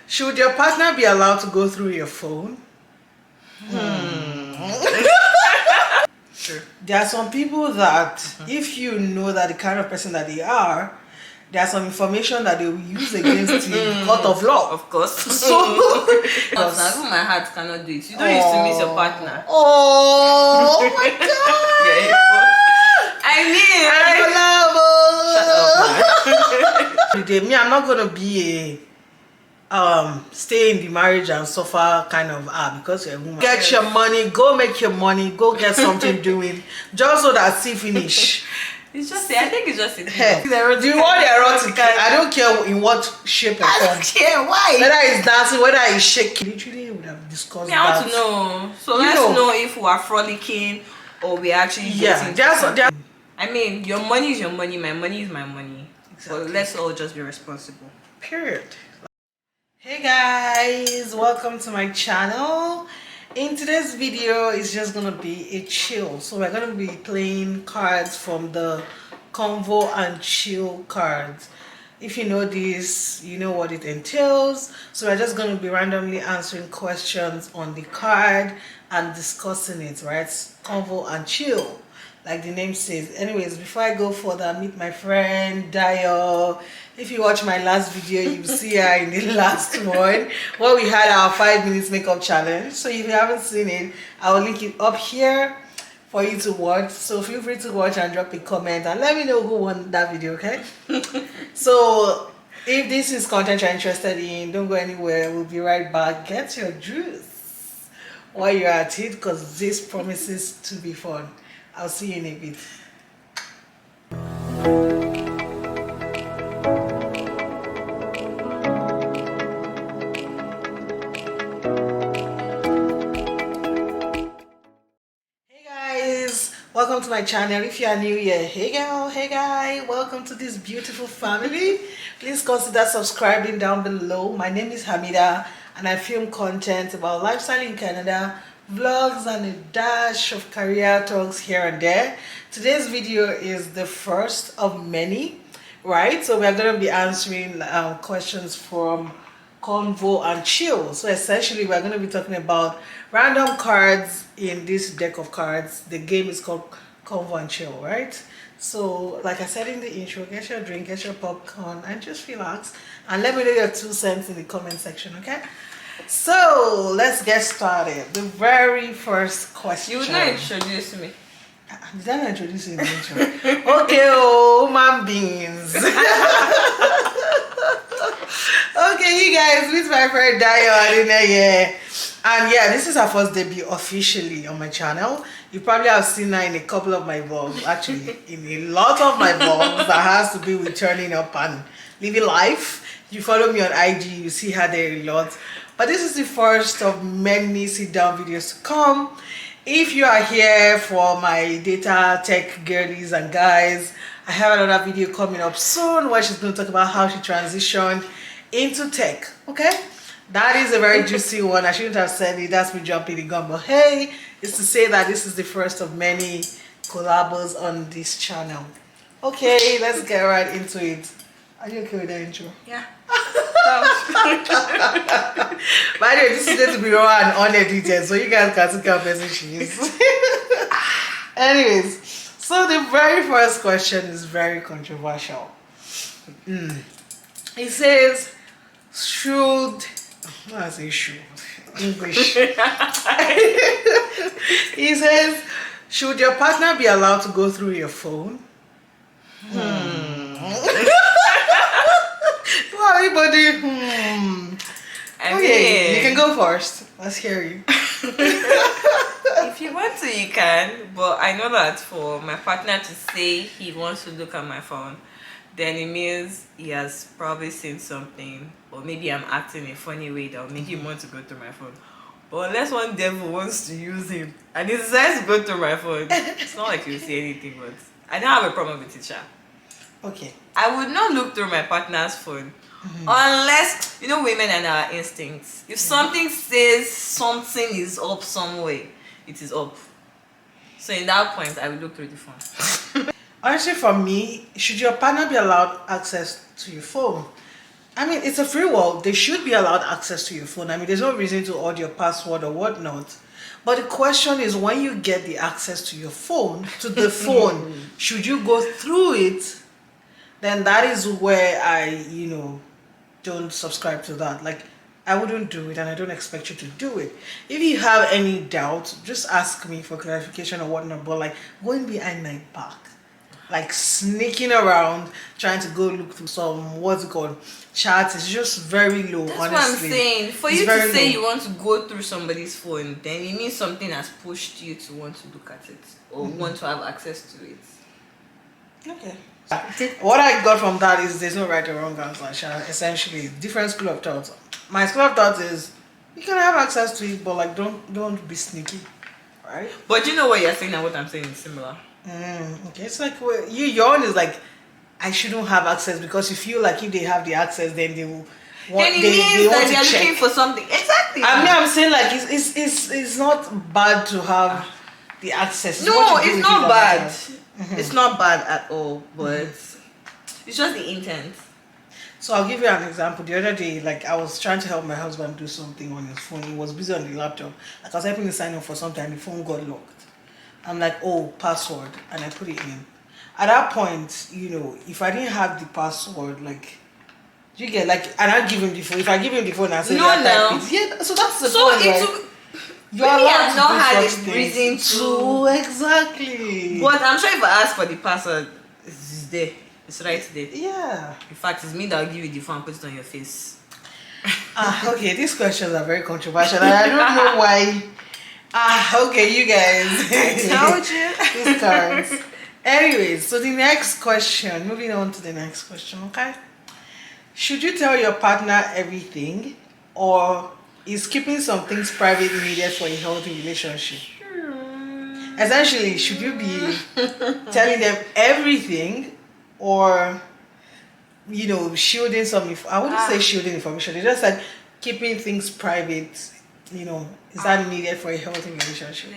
Should your partner be allowed to go through your phone? Sure. There are some people that, if you know that the kind of person that they are, there's some information that they will use against you in court of law. Of course. So, Even my heart cannot do it. You don't used to miss your partner. Oh my God! Yeah, I mean, Shut up, man. Me, I'm not gonna be a stay in the marriage and suffer kind of because you're a woman. Get your money, go make your money, go get something doing, just so that see finish. It's just, I think it's just a Hey, do you want erotic? I don't care in what shape or form. I don't care why. Whether it's dancing, whether it's shaking. Literally, would have discussed I want to know. So let's know if we are frolicking or we actually dating. Yeah, I mean, your money is your money, my money is my money. Exactly. So let's all just be responsible. Period. Hey guys, welcome to my channel. In today's video, it's just gonna be a chill. So we're gonna be playing cards from the Convo and Chill cards. If you know this, you know what it entails. So we're just gonna be randomly answering questions on the card and discussing it, right? Convo and Chill, like the name says. Anyways, before I go further, meet my friend Dio. If you watch my last video, you see her in the last one where we had our 5 minutes makeup challenge. So if you haven't seen it, I will link it up here for you to watch. So feel free to watch and drop a comment and let me know who won that video, okay? So if this is content you're interested in, don't go anywhere. We'll be right back. Get your juice while you're at it, because this promises to be fun. I'll see you in a bit. Welcome to my channel. If you are new here, hey girl, hey guy, welcome to this beautiful family. Please consider subscribing down below. My name is Hamida and I film content about lifestyle in Canada, vlogs and a dash of career talks here and there. Today's video is the first of many, right? So we're going to be answering questions from Convo and Chill. So essentially we're going to be talking about random cards in this deck of cards. The game is called Convo and Chill, right? So like I said in the intro, get your drink, get your popcorn and just relax and let me know your 2 cents in the comment section, okay? So let's get started. The very first question. You would not introduce me. Did I not introduce you in the intro? Okay, oh, human beings. Okay, you guys, meet my friend Dio. Yeah. And yeah, this is her first debut officially on my channel. You probably have seen her in a couple of my vlogs, actually in a lot of my vlogs that has to be with turning up and living life. You follow me on IG, you see her there a lot. But this is the first of many sit down videos to come. If you are here for my data tech girlies and guys, I have another video coming up soon where she's going to talk about how she transitioned into tech, okay? That is a very juicy one. I shouldn't have said it. That's me jumping the gun. But hey, it's to say that this is the first of many collabos on this channel. Okay, let's get right into it. Are you okay with that intro? Yeah. By the way, this is going to be raw and unedited, so you guys can see how person she is. Anyways, so the very first question is very controversial. It says, should... What I say should? English. He says, should your partner be allowed to go through your phone? Well, everybody. Okay, you can go first. Let's hear you. If you want to, you can. But I know that for my partner to say he wants to look at my phone, then it means he has probably seen something, or maybe I'm acting a funny way that will make him want to go through my phone. But unless one devil wants to use him and he decides to go through my phone, it's not like he'll say anything. But I don't have a problem with it, Sha. Okay. I would not look through my partner's phone unless, you know, women and our instincts. If something says something is up somewhere, it is up. So in that point, I will look through the phone. Honestly, for me, should your partner be allowed access to your phone? I mean, it's a free world. They should be allowed access to your phone. I mean, there's no reason to hold your password or whatnot. But the question is, when you get the access to your phone, to the phone, should you go through it? Then that is where I, don't subscribe to that. Like, I wouldn't do it, and I don't expect you to do it. If you have any doubt, just ask me for clarification or whatnot. But like going behind my back, like sneaking around, trying to go look through some what's it called chats, is just very low. That's honestly, what I'm saying. For it's you to very say low. you want to go through somebody's phone, then it means something has pushed you to want to look at it or want to have access to it. Okay. What I got from that is there's no right or wrong answer. Essentially, different school of thought. My school of thought is you can have access to it, but like don't be sneaky, right? But you know what you're saying and what I'm saying is similar. Okay, it's like your own is like I shouldn't have access because you feel like if they have the access, then they will. Then it means that they're looking for something. Exactly. I mean, I'm saying like it's not bad to have the access. No, it's not bad. It's not bad at all, but it's just the intent. So I'll give you an example. The other day, like I was trying to help my husband do something on his phone. He was busy on the laptop. Like I was helping him sign up for something and the phone got locked. I'm like, oh, password, and I put it in. At that point, if I didn't have the password, like you get like, and I give him the phone. If I give him the phone and say, no, yeah, so that's the point, right? You have not had a reason to. Exactly. But I'm sure if I ask for the password, it's there. It's right there. Yeah. In fact, it's me that will give you the phone and put it on your face. Okay, these questions are very controversial and I don't know why. Okay, you guys. I told you. These cards. Anyways, so the next question, moving on to the next question, okay? Should you tell your partner everything, or is keeping some things private needed for a healthy relationship? Essentially, should you be telling them everything, or shielding some? I wouldn't say shielding information. It's just like keeping things private. Is that needed for a healthy relationship?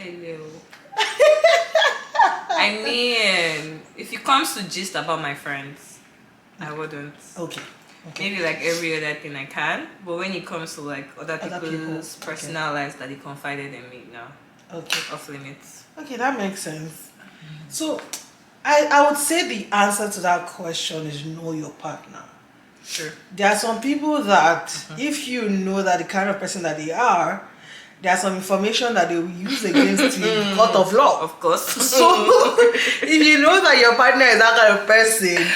I mean, if it comes to gist about my friends, I wouldn't. Okay. Maybe like every other thing I can, but when it comes to like other people's personal lives that they confided in me, no. Okay. Off limits. Okay, that makes sense. So, I would say the answer to that question is know your partner. Sure. There are some people that, if you know that the kind of person that they are, there's some information that they will use against you in court of law. Of course. So, if you know that your partner is that kind of person,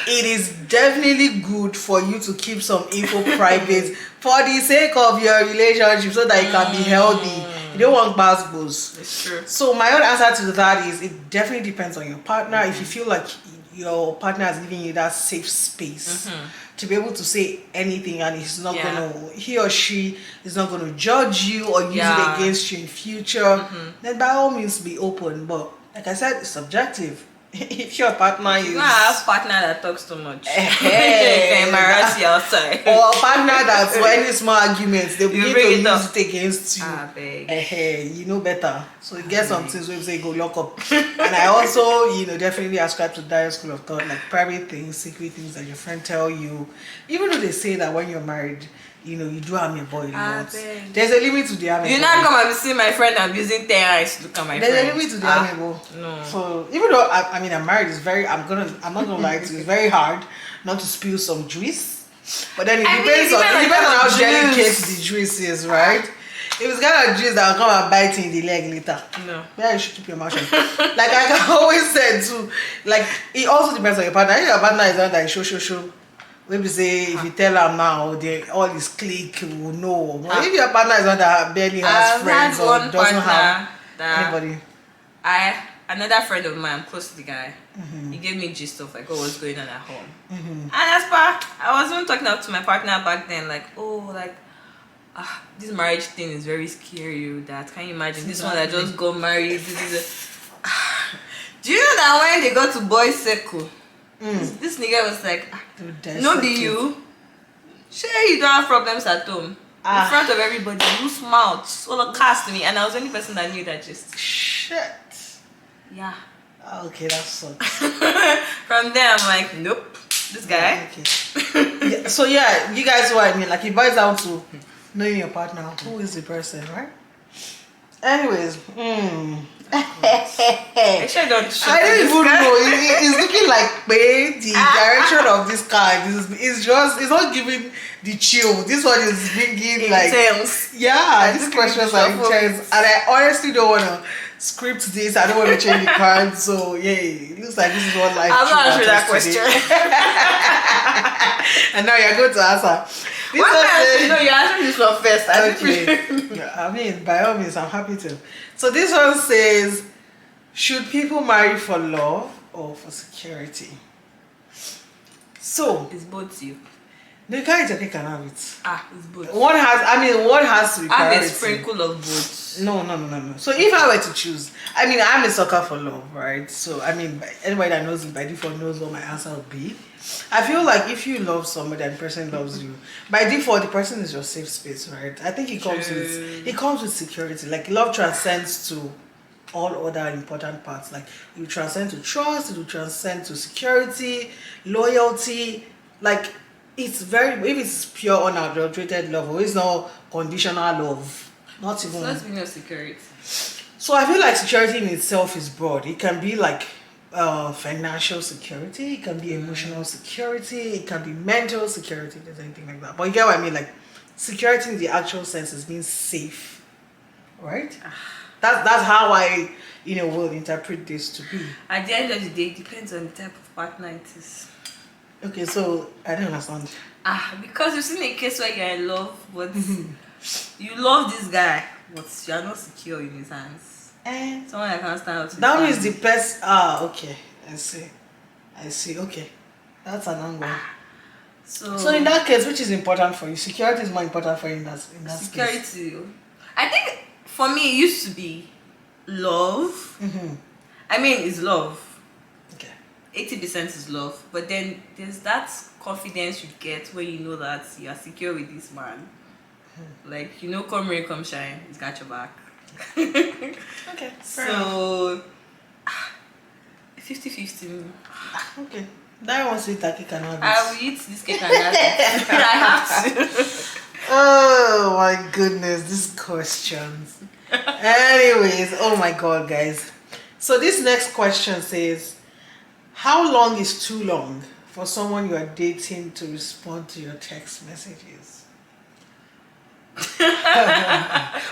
it is definitely good for you to keep some info private for the sake of your relationship so that it can be healthy. You don't want bad booze. It's true. So my own answer to that is it definitely depends on your partner. If you feel like your partner is giving you that safe space to be able to say anything and he's not he or she is not gonna judge you or use it against you in future, then by all means be open. But like I said, it's subjective. If your partner is... You don't have a partner that talks too much. Hey, embarrass you outside. Or a partner that's for any small arguments, they'll begin to use it against you. Hey, you know better. So you get some things where you say go lock up. And I also, definitely ascribe to that school of thought, like private things, secret things that your friend tell you. Even though they say that when you're married, you do am a boy. There's a limit to the am a boy. You not come and see my friend and using 10 eyes to look at my friend. There's a limit to the am a boy. No. So even though I'm married, I'm not gonna lie to you, it's very hard not to spill some juice. But then it depends on how delicate the juice is, right? If it's kind of juice that will come and bite you in the leg later. No. Yeah, you should keep your mouth shut. Like I always said too, like it also depends on your partner. If your partner is not like show. Maybe say if you tell them now, all his clique will know. But if your partner is not that barely has friends or doesn't have anybody. Another friend of mine, I'm close to the guy. He gave me gist of like what was going on at home. And as per, I was even talking up to my partner back then, like, this marriage thing is very scary. That can you imagine this one that just got married? Do you know that when they got to boys' circle? This nigga was like, no be you. Sure you don't have problems at home. In front of everybody, you smiled, solo cast me, and I was the only person that knew that just shit. Yeah. Okay, that sucks. From there I'm like, nope. This guy. Okay. Yeah, so yeah, you guys know what I mean. Like it boils down to knowing your partner. Who is the person, right? Anyways, Actually, don't shoot I don't this even guy. know. It's looking like the direction of this card is just it's not giving the chill. This one is bringing like Intense. yeah. These just questions give are it the intense, and I honestly don't want to script this. I don't want to change the card. So yeah, it looks like this is what life. I'm not threw answering at that us today. question. And now you're going to answer. This What one else? says- No, you're answering this one first. Okay. Yeah, I mean, by all means, I'm happy to. So this one says, should people marry for love or for security? So, It's both you. no, you can't take an have it. It's both. One has to be I have a priority. sprinkle of both. No. So if I were to choose, I mean, I'm a sucker for love, right? So, I mean, anybody that knows me by default knows what my answer would be. I feel like if you love somebody and the person loves you, by default, the person is your safe space, right? I think it comes with security. Like, love transcends to all other important parts. Like, you transcend to trust, it will transcend to security, loyalty. Like, it's very, if it's pure unadulterated love, or it's not conditional love. Not even. So let's be no security. So I feel like security in itself is broad. It can be like financial security, it can be emotional security, it can be mental security, if there's anything like that. But you get what I mean? Like security in the actual sense is being safe, right? That's how I will interpret this to be. At the end of the day, it depends on the type of partner it is. Okay, so I don't understand. Because you've seen a case where you're in love, but you love this guy, but you're not secure in his hands. And Someone that can't stand up to that his means the hands. best. Okay, I see. Okay, that's an angle. So in that case, which is important for you? Security is more important for you in that security. case. I think for me it used to be love. I mean, it's love. Okay. 80% is love, but then there's that confidence you get when you know that you are secure with this man. Like, come rain, come shine, he's got your back. Okay. So 50-50. Okay. That one sweet like can have it. I will eat this cake and have it. I have to. Oh my goodness, these questions. Anyways, oh my god, guys. So this next question says, how long is too long for someone you are dating to respond to your text messages?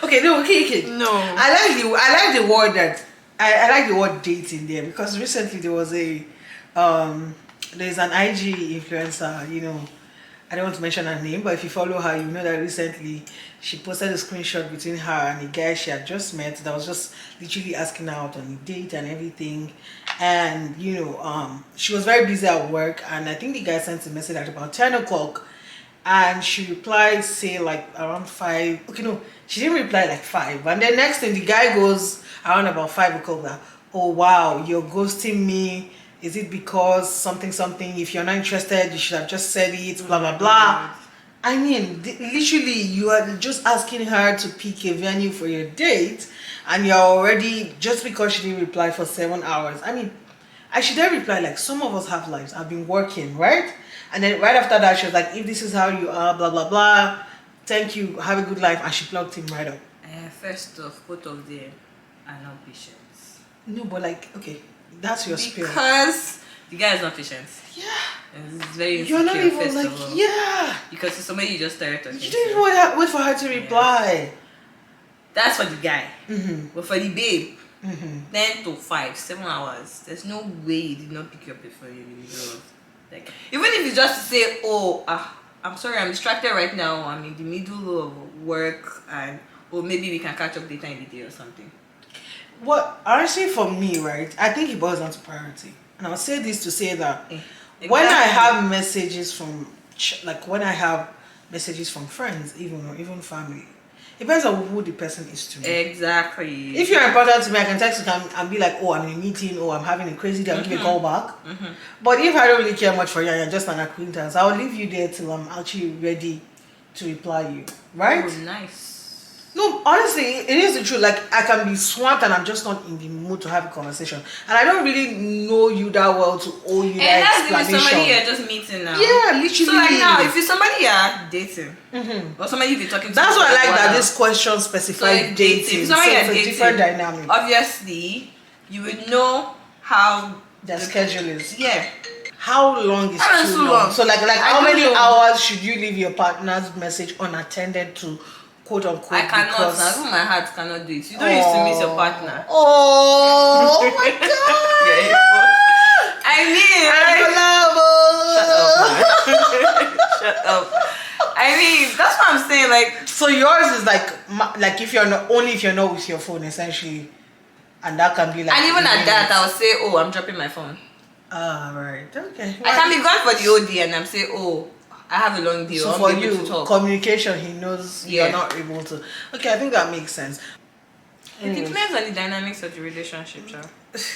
Okay. No. I like the word that I like the word dating there, because recently there was there's an IG influencer, I don't want to mention her name, but if you follow her, you know that recently she posted a screenshot between her and a guy she had just met that was just literally asking her out on a date and everything. And she was very busy at work, and I think the guy sent a message at about 10 o'clock, and she replied, say like around 5. Okay, no, she didn't reply like 5. And then next thing, the guy goes around about 5 o'clock that, oh wow, you're ghosting me. Is it because something? If you're not interested, you should have just said it, blah, blah, blah. I mean, literally, you are just asking her to pick a venue for your date, and you're already, just because she didn't reply for 7 hours. I mean, I should then reply, like, some of us have lives. I've been working, right? And then right after that, she was like, if this is how you are, blah, blah, blah, thank you, have a good life. And she plugged him right up. First off, both of them are not patient. No, but like, okay, that's your spirit. Because the guy is not patient. Yeah. And it's very insecure. You're not even first like, of all. yeah. Because it's somebody you just started talking You to. didn't even wait for her to reply. That's for the guy. But for the babe, 10 to 5, 7 hours. There's no way he did not pick you up before you in the middle of, like, even if it's just to say, oh, I'm sorry, I'm distracted right now. I'm in the middle of work, and maybe we can catch up later in the day or something. Well, honestly, for me, right, I think it boils down to priority. And I'll say this to say that Exactly. when I have messages from, when I have messages from friends, even family, it depends on who the person is to me. Exactly. If you're important to me, I can text you and be like, oh, I'm in a meeting, or I'm having a crazy day, I'll give you a call back. But if I don't really care much for you and you're just an acquaintance, I'll leave you there till I'm actually ready to reply you. Right? Oh, nice. No, honestly, it is the truth. Like, I can be swamped and I'm just not in the mood to have a conversation. And I don't really know you that well to owe you And that that's if it's somebody explanation. you're just meeting now. Yeah, literally. So like now, if it's somebody you're dating, or somebody you've been talking to, That's for why I a like that while, this question so specifies if dating. if So somebody it's you're a dating, different dynamic. obviously, you would know how The schedule is. Yeah. How long is How too long? long? So like I how don't many know. hours should you leave your partner's message unattended to, quote unquote? I cannot. Because Even my heart cannot do it. You don't used to miss your partner. Oh my god! Yeah. I mean, shut up. I mean, that's what I'm saying. Like, So yours is like if you're not only if you're not with your phone essentially, and that can be like. and even at that, minutes. I'll say, "Oh, I'm dropping my phone." Ah, right. Okay. I can be gone for the whole day, and I'm saying, "Oh, I have a long day." So I'll for be able you, to talk. communication, he knows Yeah. you're not able to. Okay, I think that makes sense. It depends on the dynamics of the relationship, child.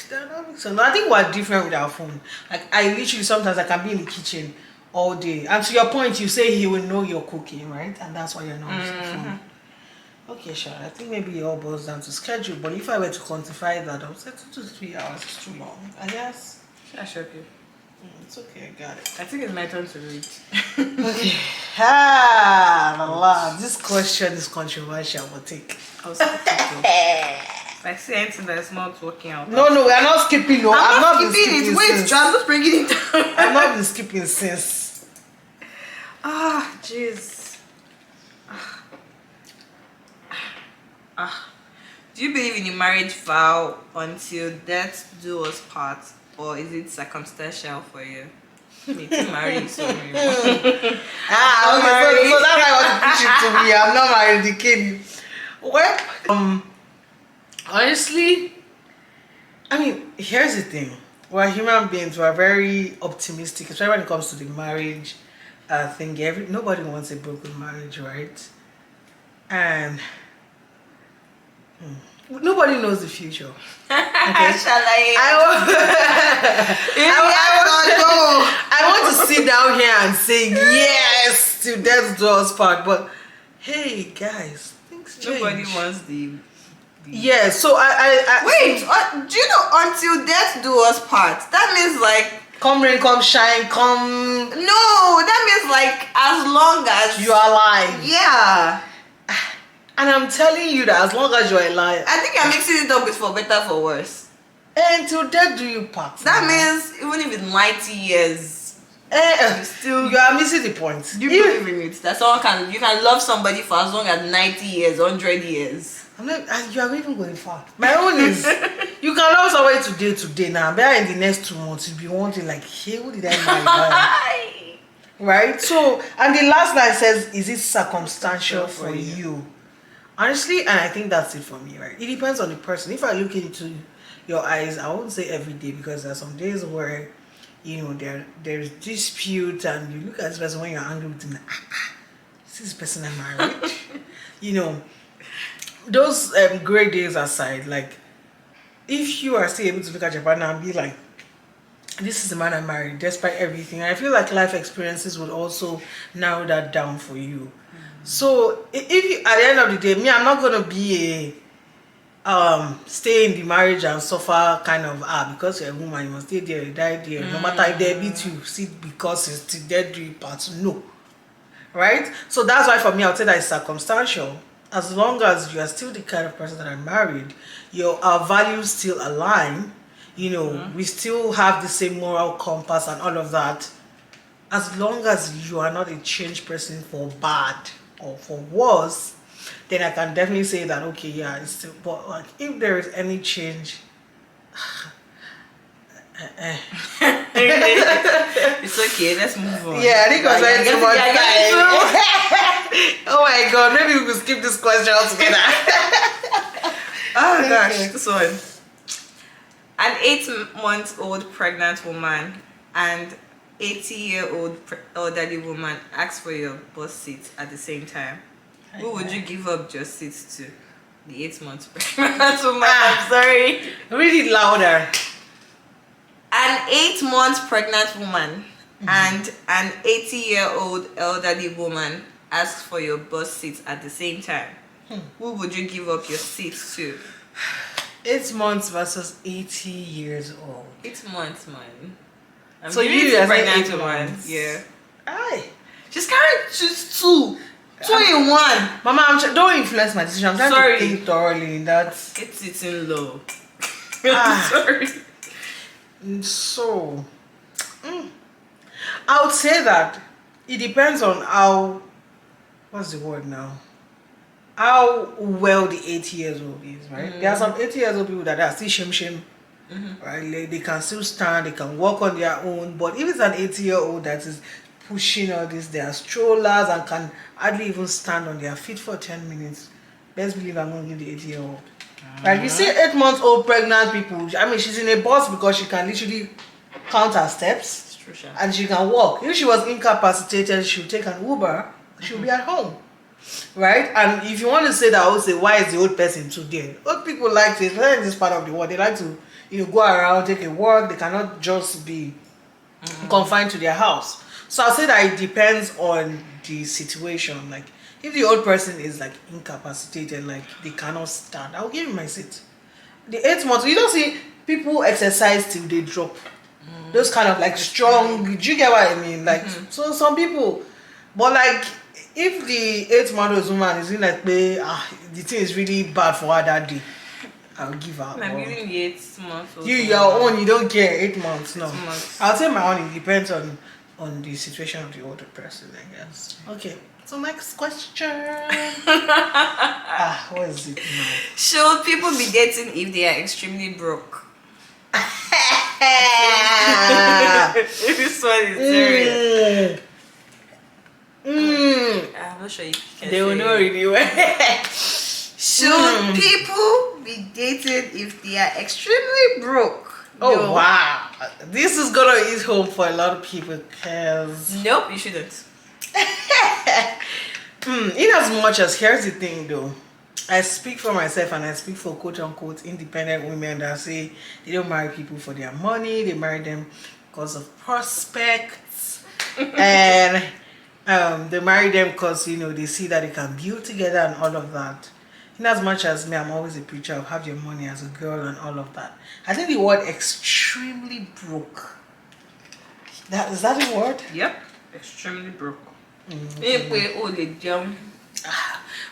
Dynamics. I think we're different with our phone. Like I literally sometimes I can be in the kitchen all day. And to your point, you say he will know you're cooking, right? And that's why you're not on your phone. Okay, sure. I think maybe it all boils down to schedule. But if I were to quantify that, I would say 2 to 3 hours is too long. I guess. I shock you. It's okay, I got it. I think it's my turn to read. Okay. Allah. This question is controversial, but take. I'll skip it. I see anything that's not working out. No, we are not skipping. No, I'm not been skipping it. Wait, since. I'm just bringing it down. I've not been skipping since. Ah, jeez. Do you believe in a marriage vow until death do us part, or is it circumstantial for you? Me too married, so Okay, so that's why I want to push it to me. I'm not married, the kid. Well, honestly, I mean, here's the thing. We're human beings. We're very optimistic, especially when it comes to the marriage thing. Nobody wants a broken marriage, right? And nobody knows the future. Okay? I want to sit down here and say yes to death do us part, but hey, guys, things change. Nobody wants the. Yeah, so I Wait, do you know until death do us part? That means like. Come rain, come shine, come. No, that means like as long as you are alive. Yeah. And I'm telling you that as long as you're alive. I think I'm mixing it up with for better for worse. Until death do you part. That means even if it's 90 years, you are missing the point. You believe in it that you can love somebody for as long as 90 years, 100 years. I'm not, you are even going far. My own is you can love somebody today now. But in the next 2 months you'll be wanting like, hey, who did I marry? Right? So, and the last line says, is it circumstantial for you? Honestly, and I think that's it for me, right? It depends on the person. If I look into your eyes, I won't say every day, because there are some days where, you know, there's dispute and you look at this person when you're angry with them, is this person I'm married? You know, those great days aside, like, if you are still able to look at your partner and be like, this is the man I married, despite everything, I feel like life experiences would also narrow that down for you. So if you, at the end of the day, I'm not gonna be a stay in the marriage and suffer kind of because you're a woman, you must stay there, you die there. No matter if they beat you, sit because it's the dead do part. No. Right? So that's why for me I would say that it's circumstantial. As long as you are still the kind of person that I married, our values still align, you know, we still have the same moral compass and all of that. As long as you are not a changed person for bad or for worse, then I can definitely say that, okay, yeah, it's still, but like, if there is any change, it's okay, let's move on. Yeah, I think I was like too much time. Oh my god, maybe we could skip this question altogether. Oh gosh, this one. An 8-month-old pregnant woman and 80-year-old elderly woman asks for your bus seat at the same time. Who would you give up your seats to? The 8-month pregnant woman. I'm sorry. Read it louder. An 8-month pregnant woman and an 80-year-old elderly woman asks for your bus seat at the same time. Who would you give up your seat to? 8 months versus 80 years old. 8 months, man. I'm So giving you it to are saying pregnant 8 woman. months. Yeah. Aye. She's carrying just two. Two in one. Mama, don't influence my decision. I'm trying Sorry. to think thoroughly in that. Get it in low. Ah. Sorry. So, I would say that it depends on how, what's the word now? How well the 80 years old is, right? There are some 80 years old people that are still shame, right? Like, they can still stand, they can walk on their own. But if it's an 80-year-old that is pushing all this, they are strollers and can hardly even stand on their feet for 10 minutes, best believe I'm going to give the 80-year-old. Like, you see 8-month-old pregnant people, I mean, she's in a bus because she can literally count her steps and she can walk. If she was incapacitated, she would take an Uber, she'll be at home. Right? And if you want to say that, I would say, why is the old person too there? Old people like to, especially in this part of the world, they like to, go around, take a walk. They cannot just be confined to their house. So I'll say that it depends on the situation. Like, if the old person is like incapacitated, like they cannot stand, I'll give him my seat. The 8 months, you don't see people exercise till they drop. Those kind of like strong, do you get what I mean? Like, so some people, but like, if the 8-month-old woman is in like, the thing is really bad for her that day, I'll give her. I'm giving you 8 months. Your own, you don't care. 8 months, no. 8 months. I'll say my own. It depends on the situation of the older person, I guess. Okay. So next question. What is it now? Should people be dating if they are extremely broke? This one is serious. I'm not sure you can. They will know really well. Should people be dating if they are extremely broke? Oh No. wow, this is gonna hit home for a lot of people because Nope, you shouldn't. in as much as, here's the thing though, I speak for myself and I speak for quote unquote independent women that say they don't marry people for their money, they marry them because of prospects and they marry them because they see that they can build together and all of that. In as much as me, I'm always a preacher of have your money as a girl and all of that. I think the word extremely broke. Is that the word? Yep, extremely broke.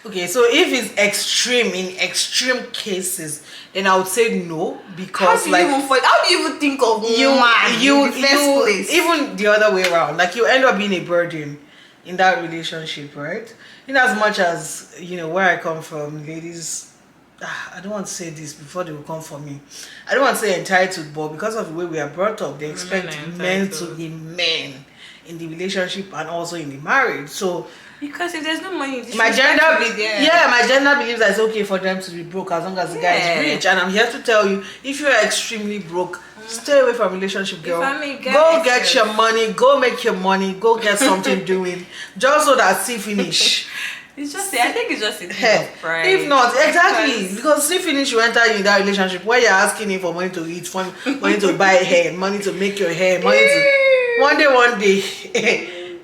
Okay, so if it's extreme, in extreme cases, then I would say no, because how do you even think of you in the first place? Even the other way around, like you end up being a burden in that relationship, right? In as much as where I come from, ladies, I don't want to say this before they will come for me. I don't want to say entitled, but because of the way we are brought up, they expect men to be men in the relationship and also in the marriage. So because if there's no money, my gender believes that it's okay for them to be broke as long as the guy is rich. And I'm here to tell you, if you are extremely broke, stay away from relationship, girl. Go get your money, go make your money, go get something doing, just so that see finish. It's just, I think it's just a thing of pride. If not, exactly, because see finish, you enter in that relationship where you're asking him for money to eat, for money to buy hair, money to make your hair, money to one day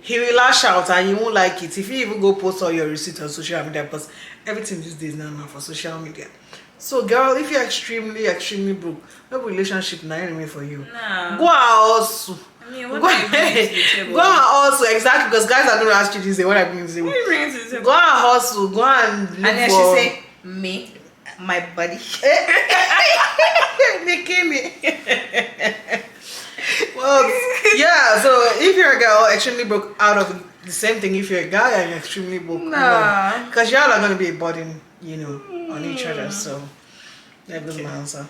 he will lash out and you won't like it if you even go post all your receipts on social media, because everything these days now for social media. So girl, if you're extremely broke, no relationship now anyway for you. Nah. Go out also. I mean, what are you bringing to the table? Go and hustle, exactly, because guys are going to ask you this day, what I bring to the table. What are you bringing to the table? Go and hustle, go and look for... And then she say, me, my body. Making me. Well, yeah, so if you're a girl extremely broke, out of the same thing if you're a guy and you're extremely broke. Nah. Because y'all are going to be a burden, on each other, so that was my answer.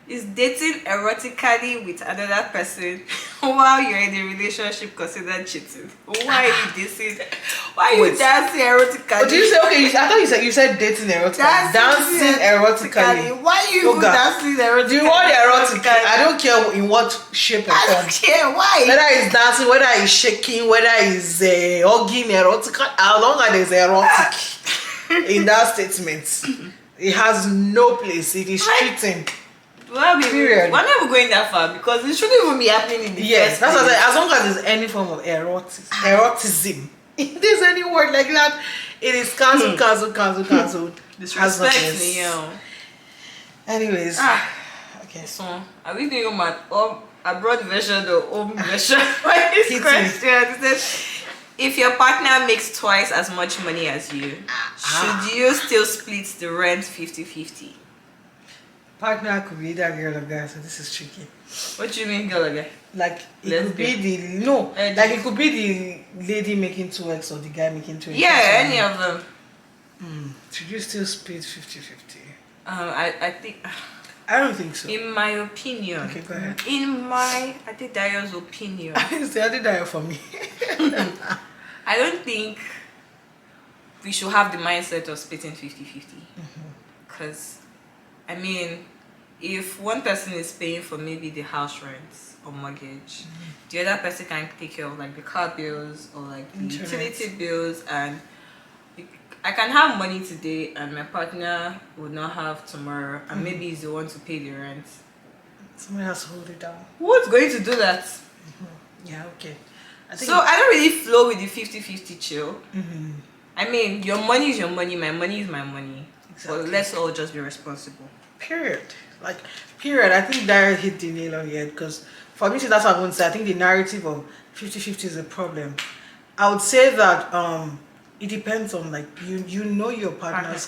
Is dating erotically with another person while you're in a relationship considered cheating? Why are you dating? Why are you dancing erotically? But did you say, okay, I thought you said dating erotically. Dancing erotically. Why are you dancing erotically? Do you want erotically? I don't care in what shape and form. I don't care. Why? Whether it's dancing, whether it's shaking, whether it's hugging erotic, as long as there's erotic in that statement, it has no place. It is cheating. Well, period. We're never going that far because it shouldn't even be happening in the first that's place. what I said. As long as there's any form of eroticism, if there's any word like that, It is cancelled, cancelled. Disrespect, yo. Anyways. Okay. So, are we doing my abroad version or home version? What is Hit question? It says, if your partner makes twice as much money as you, should you still split the rent 50-50? Partner could be that girl or guy, so this is tricky. What do you mean, girl or guy? Like it could be it could be the lady making 2x or the guy making 2x. Yeah, any of them. Should you still split 50-50? I think. I don't think so. In my opinion. Okay, go ahead. I think Dario's opinion. I did that for me. I don't think we should have the mindset of splitting 50-50. Because, I mean, if one person is paying for maybe the house rent or mortgage, the other person can take care of like the car bills or like the utility bills, and I can have money today and my partner would not have tomorrow, and maybe he's the one to pay the rent. Somebody has to hold it down. Who's going to do that? Yeah, okay. I don't really flow with the 50-50 chill. I mean, your money is your money, my money is my money. Exactly. But let's all just be responsible. Period. Period. I think Dario hit the nail on the head, because for me, that's what I'm going to say. I think the narrative of 50-50 is a problem. I would say that it depends on you know your partner's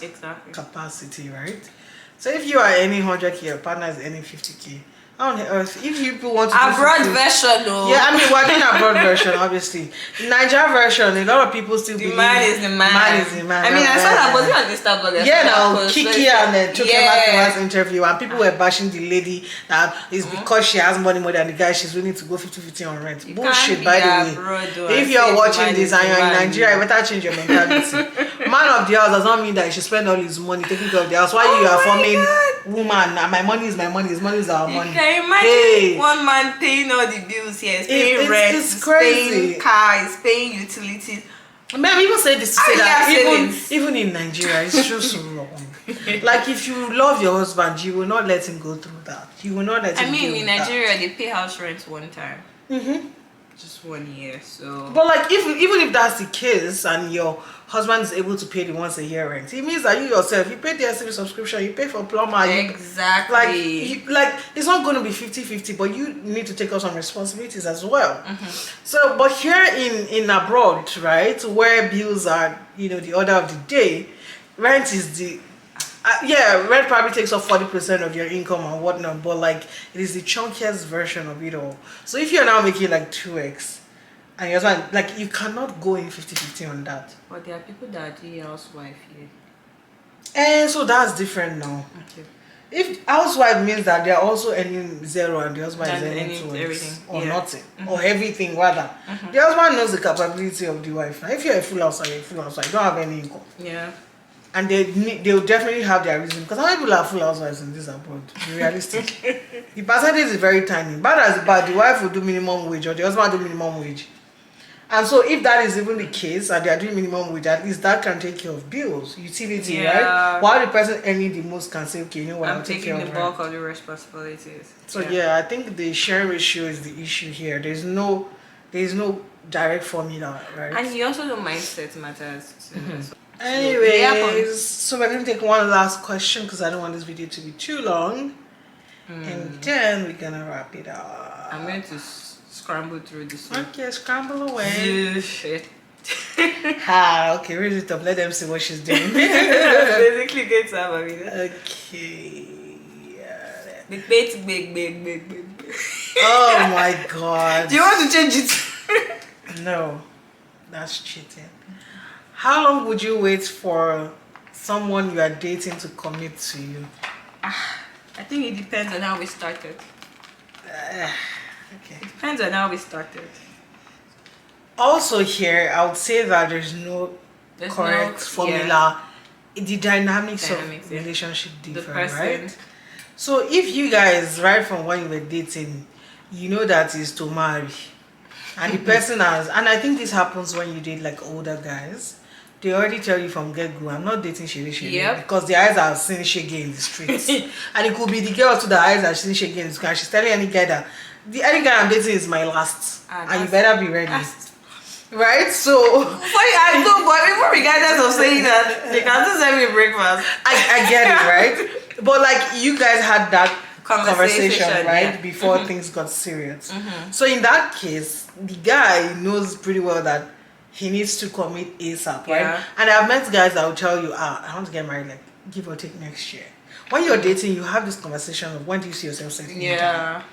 capacity, right? So if you are earning 100k, your partner is earning 50k. How on earth, if you people want to abroad version, though. Yeah, I mean we're doing abroad version, obviously. Nigeria version, a lot of people still believe man is the man. Man is the man. I mean, I saw that, but on Insta blog. Yeah, now Kiki and Chokema's interview, and people were bashing the lady that it's because she has money more than the guy, she's willing to go 50-50 on rent. You bullshit, by the way. If you're watching this and you're in Nigeria, you better change your mentality. Man of the house does not mean that he should spend all his money taking care of the house. Why you are forming woman? My money is my money. His money is our money. Can you imagine one man paying all the bills here? He's paying rent, it's crazy. He's paying car, he's paying utilities. Man, people say this to say that even in Nigeria, it's just wrong. Like, if you love your husband, you will not let him go through that. You will not let him. I mean, in Nigeria, they pay house rent one time. Just 1 year, so. But like, even if that's the case, and your husband is able to pay the once a year rent, it means that you yourself, you pay the STV subscription, you pay for plumber. Exactly. It's not going to be 50-50, but you need to take on some responsibilities as well. So, but here in abroad, right, where bills are, the order of the day, rent is the rent probably takes up 40% of your income and whatnot, but it is the chunkiest version of it all. So if you're now making 2x and your husband, you cannot go in 50-50 on that. But there are people that are doing housewife here. And so that's different now. Okay. If housewife means that they are also earning zero and the husband is earning 2x or nothing or everything rather. The husband knows the capability of the wife. Now, if you're a full housewife, you don't have any income. Yeah. And they'll definitely have their reason, because how many people are full housewives in this abroad? Be realistic. The percentage is very tiny. Bad as bad, the wife will do minimum wage or the husband will do minimum wage. And so if that is even the case and they are doing minimum wage, at least that can take care of bills, utility, right? While the person earning the most can say, okay, you know what, I'm taking the bulk of the responsibilities. So I think the share ratio is the issue here. There's no direct formula, right? And you also know mindset matters. Anyways, so we're going to take one last question because I don't want this video to be too long. And then we're going to wrap it up. I'm going to scramble through this one. Okay, scramble away. Okay, raise it up. Let them see what she's doing. Basically, get to have a video. Okay. Big. Oh my god. Do you want to change it? No, that's cheating. How long would you wait for someone you are dating to commit to you? I think it depends on how we started. Okay. It depends on how we started. Also here, I would say that there's correct formula. The dynamics of relationship differ, right? So if you guys, right from when you were dating, you know that is to marry. And the person has, and I think this happens when you date older guys. They already tell you from get-go, I'm not dating Shege because the eyes are seeing Shege in the streets. And it could be the girl to the eyes are seeing Shege in the streets. And she's telling any guy that any guy I'm dating is my last. And you better be ready. right? So I know, but even regardless of saying that, they can just send me breakfast. I get it, right? But like you guys had that conversation right? Yeah. Before things got serious. So in that case, the guy knows pretty well that he needs to commit ASAP, right? Yeah. And I've met guys that will tell you, I want to get married like give or take next year. When you're dating, you have this conversation of when do you see yourself settling down? Yeah.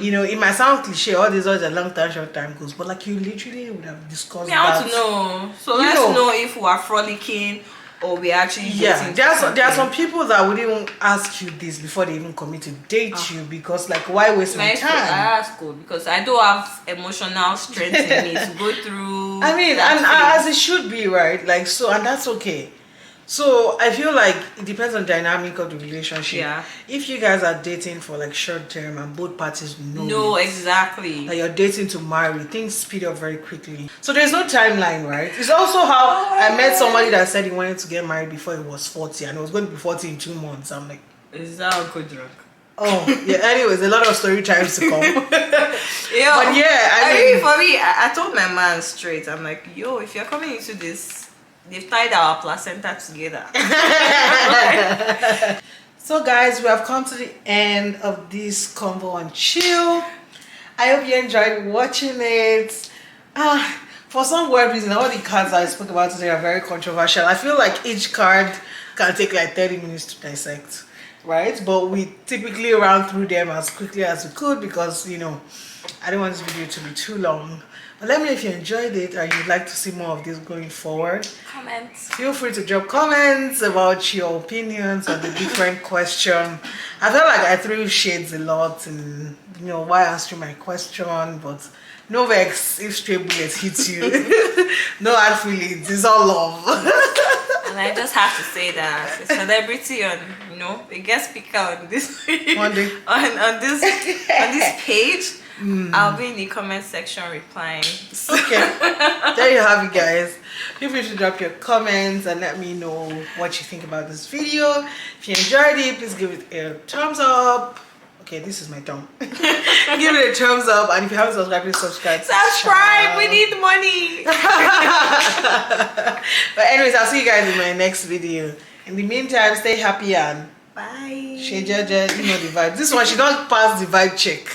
You know, it might sound cliche, all these are long time, short time goals, but like you literally would have discussed I want that. to know. So You let's know. know if we are frolicking or we actually dating. There are some people that would even ask you this before they even commit to date you, because like why waste my Nice. I time? ask because I don't have emotional strength in me to go through. I mean, that and phase. as it should be, right? Like so, and that's okay. So I feel like it depends on the dynamic of the relationship. Yeah. If you guys are dating for like short term and both parties know No, it, exactly. that you're dating to marry, things speed up very quickly. So there's no timeline, right? It's also how I met somebody that said he wanted to get married before he was 40 and it was going to be 40 in 2 months. I'm like, Is that a good drug? oh yeah. Anyways, a lot of story times to come. Yo, But yeah, I mean, for me, I told my man straight. I'm like, yo, if you're coming into this, they've tied our placenta together. so guys, we have come to the end of this convo and chill. I hope you enjoyed watching it. For some weird reason, all the cards I spoke about today are very controversial. I feel like each card can take like 30 minutes to dissect, right? But we typically ran through them as quickly as we could because, you know, I don't want this video to be too long. But let me know if you enjoyed it and you'd like to see more of this going forward. Comments. Feel free to drop comments about your opinions on the different question. I feel like I threw shades a lot and, you know, why answering my question, but no vex if straight bullets hit you. No hard feelings, it's all love. And I just have to say that a celebrity on, you know, a guest speaker on this One day. on this page, I'll be in the comment section replying. Okay, there you have it, guys. Feel free to drop your comments and let me know what you think about this video. If you enjoyed it, please give it a thumbs up. Okay, this is my thumb. Give it a thumbs up, and if you haven't subscribed, please subscribe. Subscribe, we need money. But anyways, I'll see you guys in my next video. In the meantime, stay happy and Bye. she judge, you know the vibe. This one, she don't pass the vibe check.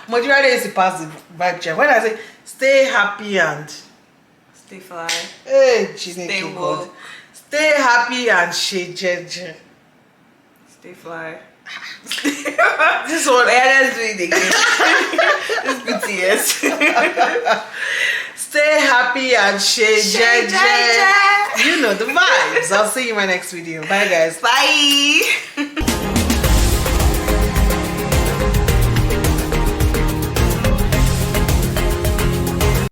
Majority is to pass the vibe check. When I say stay happy and Stay fly. hey, Stay woke. stay happy and she judge. Stay fly. This one, Yeah, let's do it again. This BTS. stay happy and she judge. Judge. You know the vibes. I'll see you in my next video. Bye, guys. Bye.